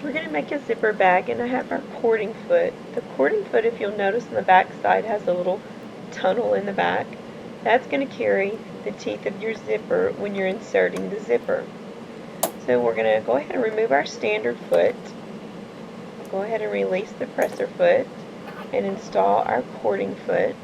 We're going to make a zipper bag, and I have our cording foot. The cording foot, if you'll notice on the back side, has a little tunnel in the back. That's going to carry the teeth of your zipper when you're inserting the zipper. So we're going to go ahead and remove our standard foot. Go ahead and release the presser foot and install our cording foot.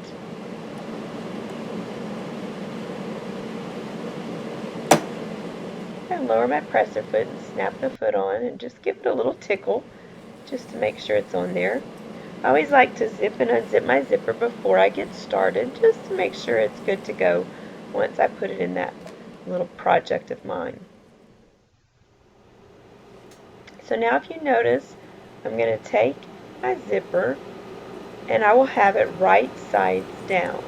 And lower my presser foot and snap the foot on and just give it a little tickle just to make sure it's on there. I always like to zip and unzip my zipper before I get started just to make sure it's good to go once I put it in that little project of mine. So now if you notice, I'm going to take my zipper and I will have it right sides down.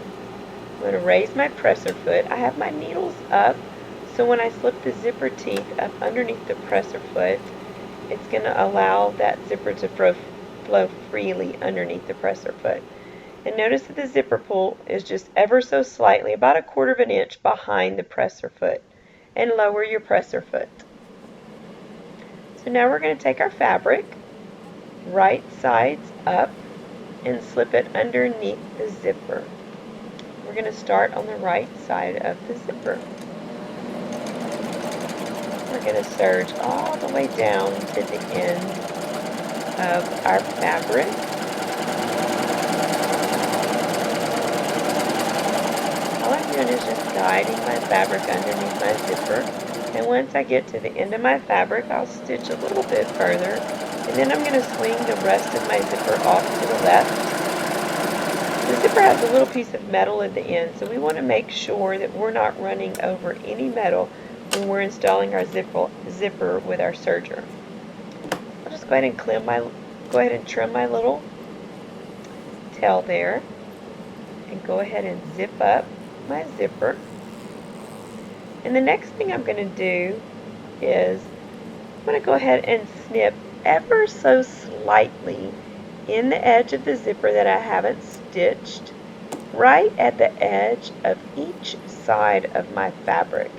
I'm going to raise my presser foot. I have my needles up, so when I slip the zipper teeth up underneath the presser foot, it's going to allow that zipper to flow freely underneath the presser foot. And notice that the zipper pull is just ever so slightly, about 1/4 of an inch behind the presser foot. And lower your presser foot. So now we're going to take our fabric, right sides up, and slip it underneath the zipper. We're going to start on the right side of the zipper. We're going to serge all the way down to the end of our fabric. All I'm doing is just guiding my fabric underneath my zipper. And once I get to the end of my fabric, I'll stitch a little bit further. And then I'm going to swing the rest of my zipper off to the left. The zipper has a little piece of metal at the end, so we want to make sure that we're not running over any metal when we're installing our zipper with our serger. I'll just go ahead and trim my little tail there, and go ahead and zip up my zipper. And the next thing I'm going to do is I'm going to go ahead and snip ever so slightly in the edge of the zipper that I haven't stitched, right at the edge of each side of my fabric.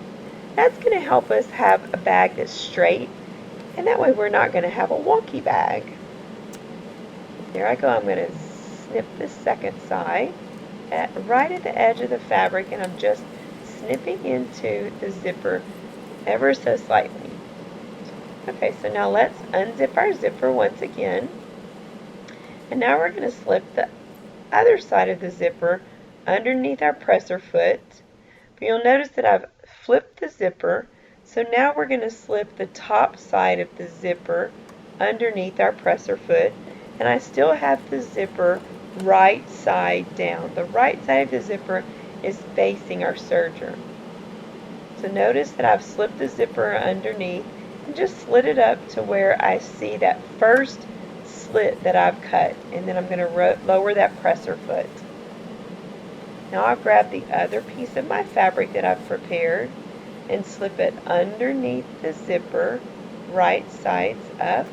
That's going to help us have a bag that's straight, and that way we're not going to have a wonky bag. There I go. I'm going to snip the second side right at the edge of the fabric, and I'm just snipping into the zipper ever so slightly. Okay, so now let's unzip our zipper once again. And now we're going to slip the other side of the zipper underneath our presser foot. But you'll notice that I've flipped the zipper, so now we're going to slip the top side of the zipper underneath our presser foot, and I still have the zipper right side down. The right side of the zipper is facing our serger. So notice that I've slipped the zipper underneath and just slid it up to where I see that first slit that I've cut, and then I'm going to lower that presser foot. Now I'll grab the other piece of my fabric that I've prepared and slip it underneath the zipper, right sides up,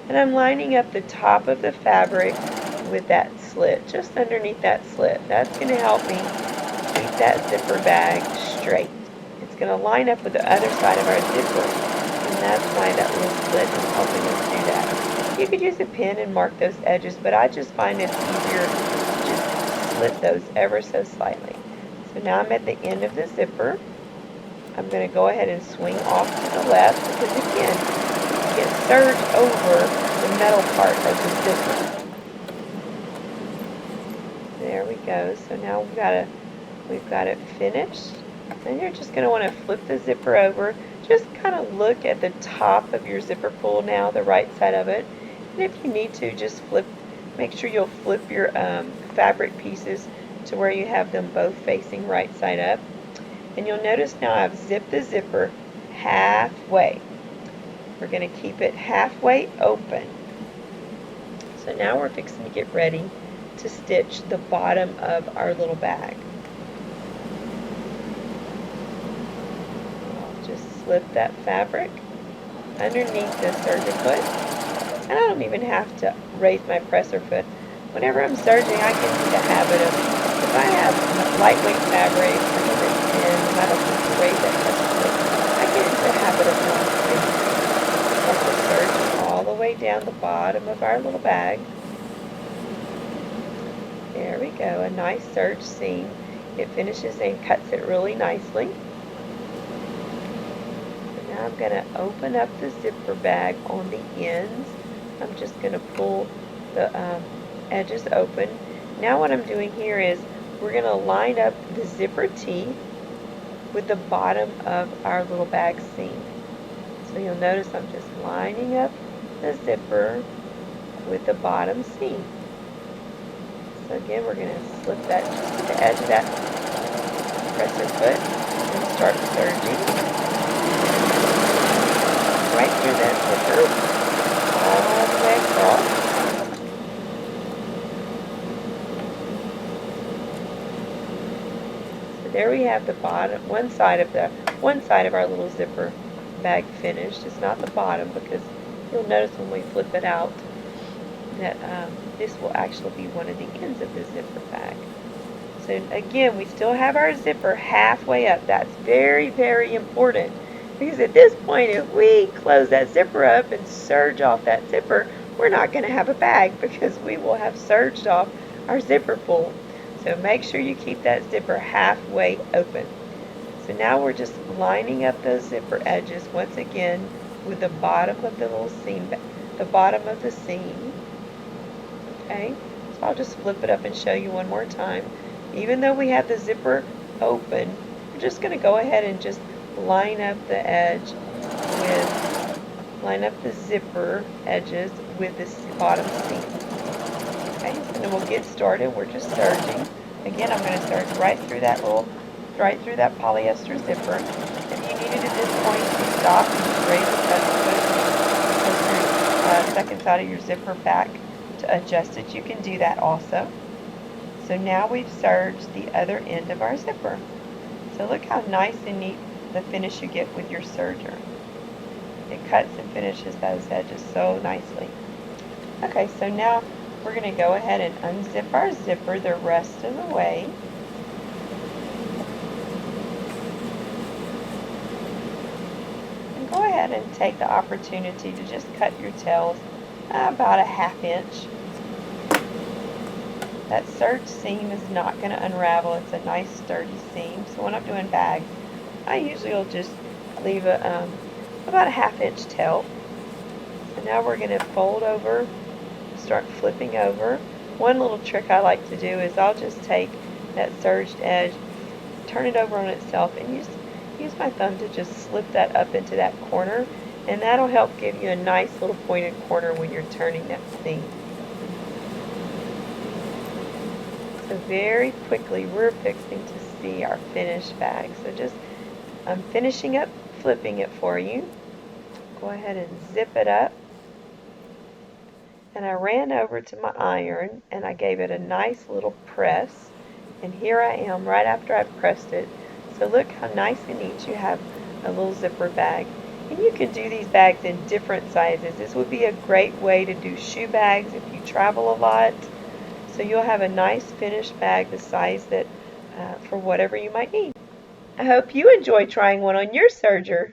and I'm lining up the top of the fabric with that slit, just underneath that slit. That's going to help me keep that zipper bag straight. It's going to line up with the other side of our zipper, and that's why that little slit is helping us do that. You could use a pin and mark those edges, but I just find it's easier to just slit those ever so slightly. So now I'm at the end of the zipper. I'm going to go ahead and swing off to the left, because again, you can serge over the metal part of the zipper. There we go. So now we've got it finished. And you're just going to want to flip the zipper over. Just kind of look at the top of your zipper pull now, the right side of it. And if you need to, just make sure you'll flip your fabric pieces to where you have them both facing right side up. And you'll notice now I've zipped the zipper halfway. We're going to keep it halfway open. So now we're fixing to get ready to stitch the bottom of our little bag. I'll just slip that fabric underneath the serger foot. And I don't even have to raise my presser foot. Whenever I'm serging, I get into the habit of, if I have lightweight fabric, and I don't need to raise that presser foot, I get into the habit of not raising it. Let the serge all the way way down the bottom of our little bag. There we go, a nice serge seam. It finishes and cuts it really nicely. So now I'm going to open up the zipper bag on the ends. I'm just going to pull the edges open. Now what I'm doing here is we're going to line up the zipper teeth with the bottom of our little bag seam. So you'll notice I'm just lining up the zipper with the bottom seam. So again, we're going to slip that just to the edge of that presser foot and start serging right through that zipper all the way across. So there we have the bottom, one side of our little zipper bag finished. It's not the bottom because you'll notice when we flip it out that this will actually be one of the ends of the zipper bag. So again, we still have our zipper halfway up. That's very, very important because at this point, if we close that zipper up and serge off that zipper, we're not going to have a bag because we will have serged off our zipper full. So make sure you keep that zipper halfway open. So now we're just lining up those zipper edges once again with the bottom of the little seam, the bottom of the seam. Okay, so I'll just flip it up and show you one more time. Even though we have the zipper open, we're just going to go ahead and just line up the zipper edges with this bottom seam. Okay, so then we'll get started. We're just serging. Again, I'm going to serge right through that polyester zipper. If you needed at this point to stop and just raise the second side of your zipper back to adjust it, you can do that also. So now we've serged the other end of our zipper. So look how nice and neat the finish you get with your serger. It cuts and finishes those edges so nicely. Okay, so now we're going to go ahead and unzip our zipper the rest of the way. And go ahead and take the opportunity to just cut your tails about a 1/2 inch. That serge seam is not going to unravel. It's a nice sturdy seam. So when I'm doing bags, I usually will just leave about a 1/2 inch tail. So now we're going to fold over, start flipping over. One little trick I like to do is I'll just take that serged edge, turn it over on itself, and use my thumb to just slip that up into that corner, and that'll help give you a nice little pointed corner when you're turning that seam. So very quickly we're fixing to see our finished bag. So I'm finishing up flipping it for you. Go ahead and zip it up. And I ran over to my iron and I gave it a nice little press. And here I am right after I pressed it. So look how nice and neat you have a little zipper bag. And you can do these bags in different sizes. This would be a great way to do shoe bags if you travel a lot. So you'll have a nice finished bag the size that for whatever you might need. I hope you enjoy trying one on your serger.